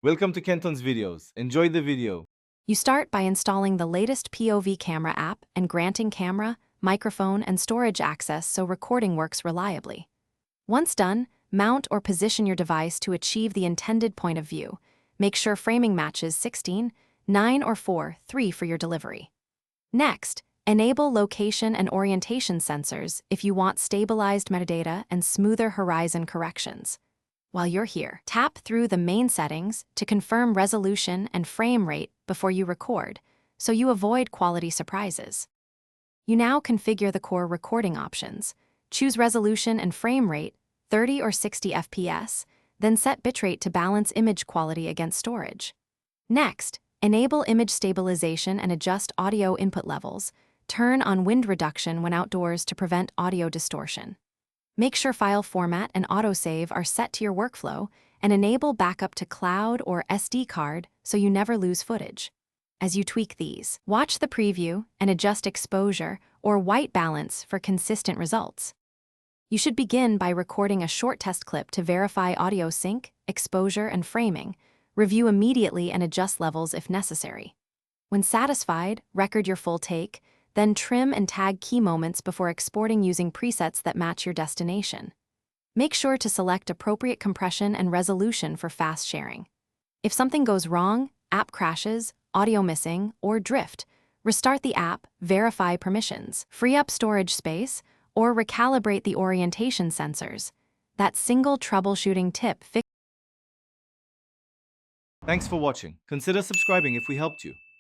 Welcome to Kenton's videos. Enjoy the video. You start by installing the latest POV camera app and granting camera, microphone, and storage access so recording works reliably. Once done, mount or position your device to achieve the intended point of view. Make sure framing matches 16, 9, or 4, 3 for your delivery. Next, enable location and orientation sensors if you want stabilized metadata and smoother horizon corrections. While you're here, tap through the main settings to confirm resolution and frame rate before you record, so you avoid quality surprises. You now configure the core recording options. Choose resolution and frame rate, 30 or 60 FPS, then set bitrate to balance image quality against storage. Next, enable image stabilization and adjust audio input levels. Turn on wind reduction when outdoors to prevent audio distortion. Make sure file format and autosave are set to your workflow, and enable backup to cloud or SD card so you never lose footage. As you tweak these, watch the preview and adjust exposure or white balance for consistent results. You should begin by recording a short test clip to verify audio sync, exposure, and framing. Review immediately and adjust levels if necessary. When satisfied, record your full take, then trim and tag key moments before exporting using presets that match your destination. Make sure to select appropriate compression and resolution for fast sharing. If something goes wrong, app crashes, audio missing, or drift, restart the app, verify permissions, free up storage space, or recalibrate the orientation sensors. That single troubleshooting tip fixes. Thanks for watching. Consider subscribing if we helped you.